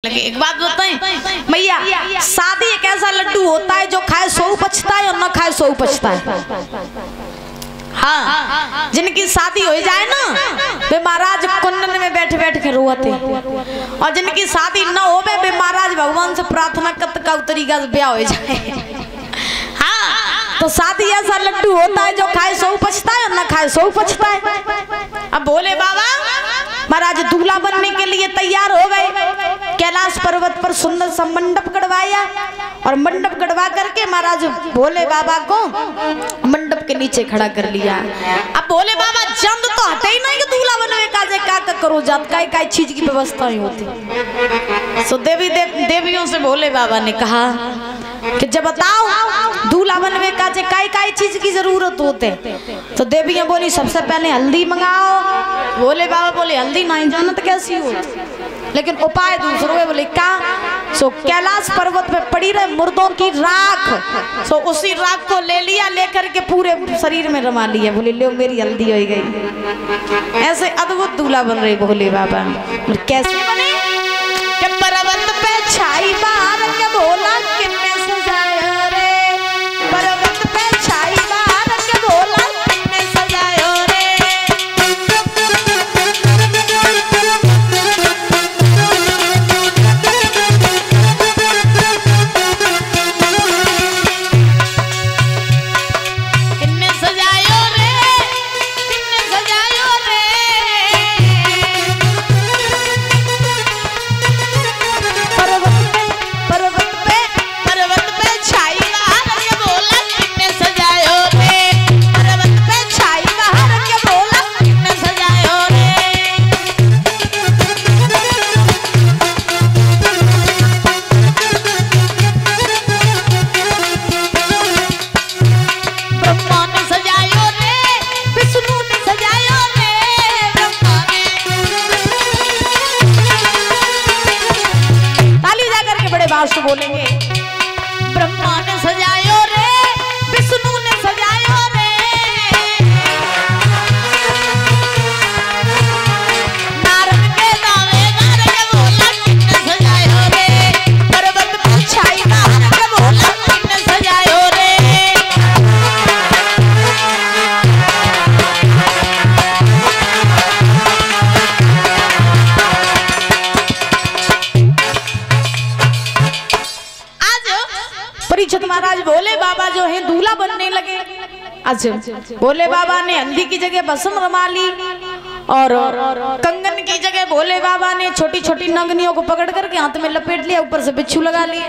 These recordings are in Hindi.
लगे। एक बात बताएं भैया, शादी एक ऐसा लड्डू होता है जो खाए सो पछता है और न खाए सो पछता है। हाँ, जिनकी शादी हो जाए ना वे महाराज कुंडन में बैठ बैठ के रोते, और जिनकी शादी न हो वे महाराज भगवान से प्रार्थना करते का तरीका से ब्याह हो जाए। हाँ, तो शादी ऐसा लड्डू होता है जो खाए सो पछता है और न खाए सो पछता है। अब भोले बाबा महाराज दूल्हा बनने के लिए तैयार हो गए। कैलाश पर्वत पर सुंदर सा मंडप गड़वाया और मंडप गड़वा करके महाराज भोले बाबा को मंडप के नीचे खड़ा कर लिया। अब भोले बाबा चंद तो हटे ही नहीं कि दूल्हा बनवे का करो जात का चीज की व्यवस्था ही होती। सो देवियों से भोले बाबा ने कहा कि जब बताओ दूल्हा बनवे का काय चीज की जरूरत होते। तो देवियां बोली सबसे पहले हल्दी मंगाओ। भोले बाबा बोले हल्दी नहीं जानत कैसी हो, लेकिन उपाय दूसरों में बोले का। सो कैलाश पर्वत पे पड़ी रहे मुर्दों की राख, सो उसी राख को ले लिया, लेकर के पूरे शरीर में रमा लिया। बोले ले मेरी हल्दी हो गई। ऐसे अद्भुत दूल्हा बन रहे भोले बाबा। कैसे बने कि पर्वत पे छाई बाहर के भोला कितने सजाया रे, पर्वत पे छाई बाहर के भोला कितने सजाया रे। कितने सजायो रे, कितने सजायो रे। पर्वत पे छाई बाहर के भोला कितने सजायो रे, पर्वत पे छाई बाहर के भोला कितने सजायो रे। ब्रह्मा ने सजायो रे, विष्णु ने सजायो रे, ब्रह्मा ने। ताली बजा करके बड़े बात से बोलेंगे। ब्रह्मा ने सजायो रे, विष्णु ने सजायो रे, नारद के दावेदार के भोला कितने सजायो रे, पर्वत पे छाई बाहर के भोला कितने सजायो रे। परीक्षित महाराज भोले बाबा जो है दूल्हा बनने लगे। अच्छा, भोले बाबा ने हल्दी की जगह भस्म रमा ली और कंगन की जगह भोले बाबा ने छोटी छोटी नंगनियों को पकड़ करके हाथ में लपेट लिया, ऊपर से बिच्छू लगा लिए,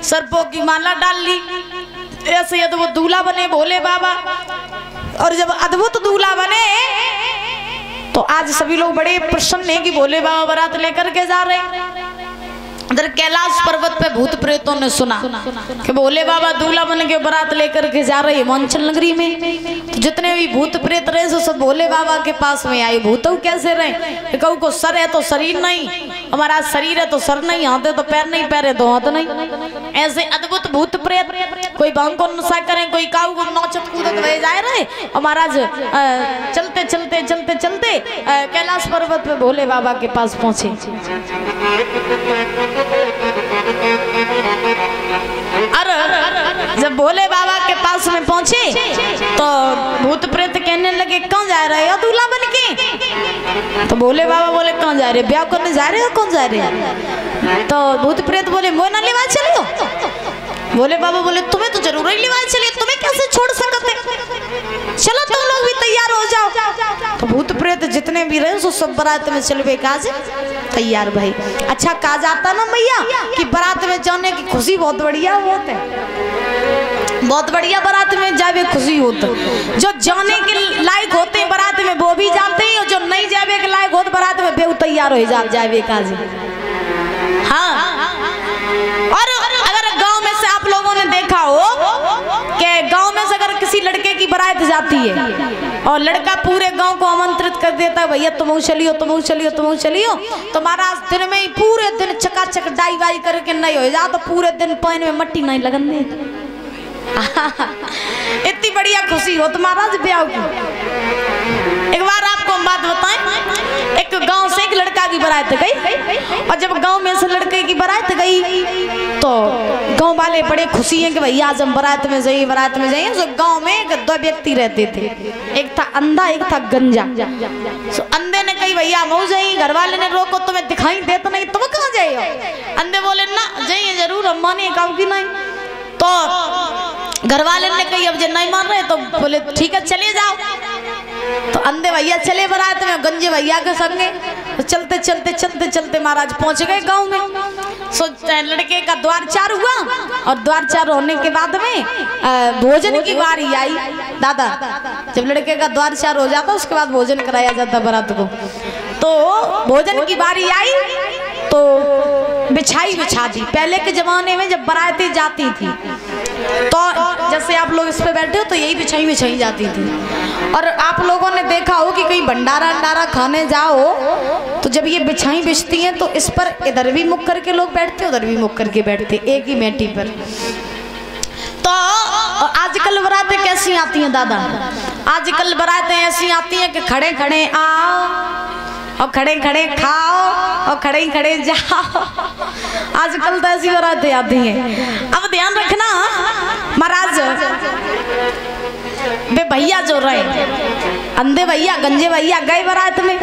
सर्पों की माला डाल ली। ऐसे अद्भुत दूल्हा बने भोले बाबा। और जब अद्भुत दूल्हा बने तो आज सभी लोग बड़े प्रसन्न हैं कि भोले बाबा बारात लेकर के जा रहे। इधर कैलाश पर्वत पे भूत प्रेतों ने सुना कि भोले बाबा दूल्हा बन के बारात लेकर के जा रहे हिमाचल नगरी में। तो जितने भी भूत प्रेत रहे सो सब भोले बाबा के पास में आए। भूतों कैसे रहे, कहू को सर है तो शरीर नहीं, हमारा शरीर है तो सर नहीं, हाथ है तो पैर नहीं, पैर है तो हाथ नहीं। ऐसे अद्भुत भूत प्रेत, कोई भांग को नशा करें, कोई काऊ को नौचत कूदत वह जा रहे। और महाराज चलते चलते चलते चलते कैलाश पर्वत पे भोले बाबा के पास पहुंचे। अरे जब भोले बाबा के पास में पहुंचे तो भूत प्रेत कहने लगे कौन जा रहे हो दूल्हा बन के। तो भोले बाबा बोले कौन जा रहे, ब्याह करने जा रहे हो, कौन जा रहे हैं। तो भूत प्रेत बोले मोना लेवा चले हो। भोले बाबा बोले तुम्हें तो जरूर ही लेवा चलिए, तुम्हें कैसे छोड़ सकते, चलो तुम लोग भी तैयार हो जाओ। तो भूत प्रेत जितने भी रहे सो सब बारात में चलवे काज तैयार भाई। अच्छा कहा जाता ना भैया कि बारात में जाने की खुशी बहुत बढ़िया होता है, बहुत बढ़िया बारात में जावे खुशी होता। जो जाने के लायक होते हैं बारात में वो भी जाते हैं, और जो नहीं जावे के लायक होते बारात में वे तैयार हो जावे काज। हाँ, और अगर गांव में से आप लोगों ने देखा हो कि गांव में से अगर किसी लड़के की बारात जाती है और लड़का पूरे गांव को आमंत्रित कर देता है, भैया तुम चलियो तुम चलियो तुम चलियो, तो महाराज दिन में ही पूरे दिन चकाचक डाई वाई करके नहीं हो जा, तो पूरे दिन पानी में मट्टी नहीं लगने। इतनी बढ़िया खुशी हो तो महाराज ब्याह की। एक बार आपको हम बात बताएं, एक गांव से एक लड़का की बारात गई और जब गांव में से लड़के की बारात गई तो गांव वाले बड़े खुशी हैं कि भैया आज हम बारात में जाइए बारात में जाइए। तो गांव में 2 व्यक्ति रहते थे, एक था अंधा एक था गंजा। तो अंधे ने कही भैया मऊ जाइए, घर वाले ने रोको तुम्हें दिखाई देता नहीं, तुम कहाँ जाइए? अंधे बोले ना जाइए जरूर, हम माने कहो कि नहीं। तो घर वाले ने कही अब जब नहीं मान रहे तो बोले ठीक है चले जाओ। तो अंधे भैया चले बारात में गंजे भैया के संगे। तो चलते चलते चलते चलते महाराज पहुंच गए गांव में। सो लड़के का द्वार चार हुआ और द्वार चार होने के बाद में भोजन की बारी आई। दादा जब लड़के का द्वार चार हो जाता उसके बाद भोजन कराया जाता बारात को। तो भोजन की बारी आई तो बिछाई बिछा दी। पहले के जमाने में जब बारातें जाती थी तो जैसे आप लोग इस पे बैठे हो तो यही बिछाई बिछाई जाती थी। और आप लोगों ने देखा हो कि कहीं भंडारा अंडारा खाने जाओ तो जब ये बिछाई बिछती हैं तो इस पर इधर भी मुख करके लोग बैठते उधर भी मुख करके बैठते एक ही मेटी पर। तो आजकल बारातें कैसी आती हैं दादा? आजकल बारातें ऐसी आती हैं कि खड़े खड़े आओ और खड़े खड़े खाओ और खड़े खड़े जाओ। आजकल तो ऐसी बारातें आती हैं। अब ध्यान रखना महाराज वे भैया जो रहे अंधे भैया गंजे भैया गए बारात में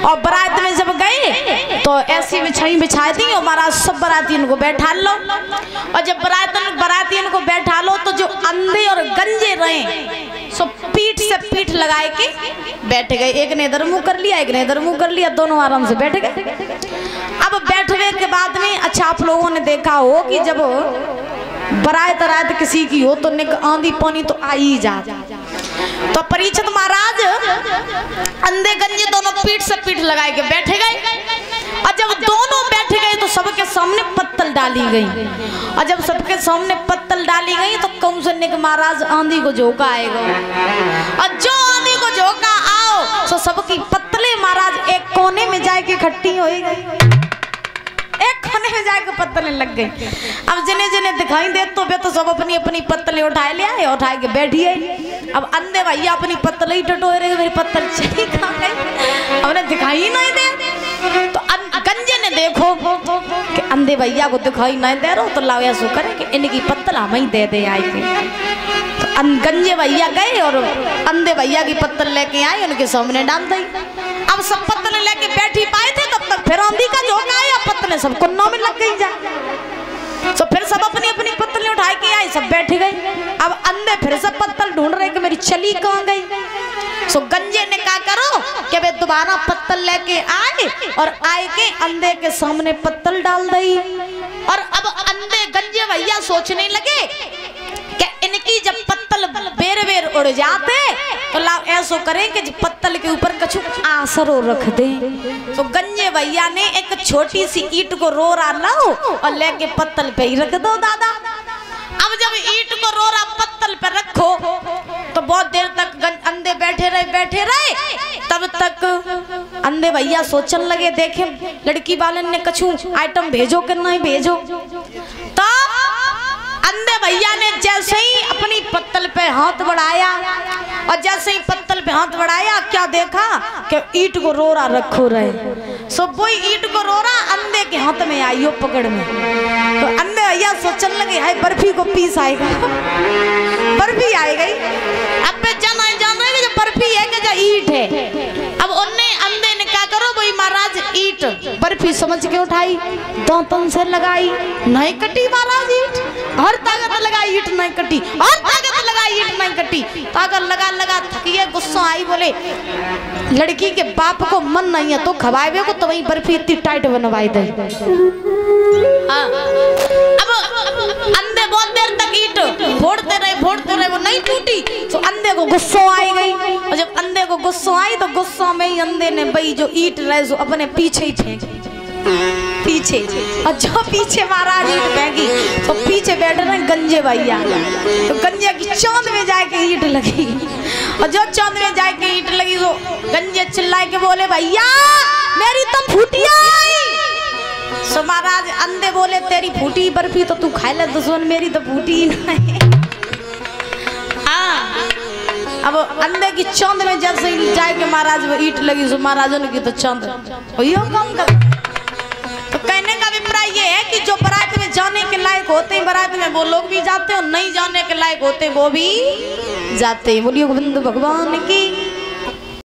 और बारात में जब गए तो ऐसी बिछाई बिछा दी और महाराज सब बारातियों को बैठा लो। और जब बारातियों को बैठा लो तो जो अंधे और गंजे रहे सो पीठ से पीठ लगाए के बैठ गए। एक ने इधर मुंह कर लिया एक ने इधर मुंह कर लिया, दोनों आराम से बैठ गए। अब बैठने के बाद में अच्छा आप लोगों ने देखा हो कि जब बारात किसी की हो तो निक आंधी पानी तो आ ही जा। तो परीक्षित महाराज अंधे गंजे दोनों पीठ से पीठ लगाए के बैठे गए। और जब दोनों बैठ गए तो सबके सामने पत्तल डाली गई। और जब सबके सामने पत्तल डाली गई तो कौन से निक महाराज आंधी को झोंका आएगा। और जो आंधी को झोंका आओ तो सबकी पत्तले महाराज एक कोने में जाके इकट्ठी हो गई। एक कोने में जाके पत्तलें लग गई। अब जिन्हें जिन्हें दिखाई दे तो सब अपनी अपनी पत्तलें उठाए ले आए उठाए के बैठिए। अब अंधे भैया अपनी पत्तल ही टटोए रहे, मेरी पत्तल चली कहाँ गई, अब उन्हें दिखाई नहीं दे। तो गंजे ने देखो कि अंधे भैया को दिखाई नहीं दे रहा तो लाओ ऐसा करे कि इनकी पत्तल हम ही दे दे आई के। तो गंजे भैया गए और अंधे भैया की पत्तल लेके आए उनके सामने डाल दी। अब सब पत्तलें लेके बैठी पाए थे तब तक फिर आंधी का झोंका आया, पत्तलें सब कुन्नों में लग गई जा। तो फिर सब अपनी अपनी पत्तलें उठा के आए सब बैठ गए। अब अंधे फिर सब पत्तल ढूंढ रहे कि मेरी चली कहाँ गई। सो गंजे ने कहा करो कि वे दोबारा पत्तल लेके आए और आए के अंधे के सामने पत्तल डाल दी। और अब अंधे गंजे भैया सोचने लगे कि इनकी जब पत्तल बेर बेर उड़ जाते तो लाओ ऐसा करें कि पत्तल के ऊपर कछु आसरो रख दे। तो गंजे भैया ने एक छोटी सी ईंट को रोरा लाओ और लेके पत्तल पे ही रख दो दादा। अब जब ईंट को रोरा पत्तल पे रखो तो बहुत देर तक अंधे बैठे रहे। तब तक अंधे भैया सोचने लगे देखे लड़की वाले ने कछु आइटम भेजो कि नहीं भेजो। तो अंधे भैया ने जैसे ही अपनी पत्तल पे हाथ बढ़ाया और जैसे ही पत्तल पे हाथ बढ़ाया क्या देखा कि ईंट को रोरा रखो रहे। सो वही ईंट को रोरा अंधे के हाथ में आई हो पकड़ में। तो अंधे भैया सोचने लगे हाय बर्फी को पीस आएगा, बर्फी आई गई। अब जान रहे जो बर्फी है कि जो ईंट है। अब उनने अंधे ने क्या करो वही महाराज ईंट बर्फी समझ के उठाई दांतन से लगाई, नहीं कटी महाराज ईंट। हर ताकत लगाई ईंट नहीं कटी, और ताकत लगाई ईंट नहीं कटी। ताकत लगा थकिए गुस्सा आई बोले लड़की के बाप को मन नहीं है तो खवाए को तो वही बर्फी इतनी टाइट बनवाई दे। अब अंधे बहुत देर तक ईंट फोड़ते रहे वो नहीं टूटी। तो अंधे को गुस्सा आई गई और जब अंधे को गुस्सा आई तो गुस्सा में ही अंधे ने भाई जो ईंट रहे सो अपने पीछे ही फेंकी पीछे। और जो पीछे महाराज ईंट फेंकी तो पीछे बैठ रहे गंजे भैया। तो गंजे की चांद में जाके ईंट लगी और जो चांद में जाके ईंट लगी तो गंजे चिल्लाए के बोले भैया मेरी तो फूटिया आई। सो महाराज अंधे बोले तेरी फूटी बर्फी तो तू खा ले दुश्मन, मेरी तो फूटी ही नहीं। अब अंधे की चंद में जैसे ही जाए के महाराज वो ईट लगी सो महाराजों ने की तो चंद यो काम कर। तो कहने का अभिप्राय ये है कि जो बारात में जाने के लायक होते हैं बारात में वो लोग भी जाते हैं और नहीं जाने के लायक होते हैं वो भी जाते हैं। बोलिए गोविंद भगवान की।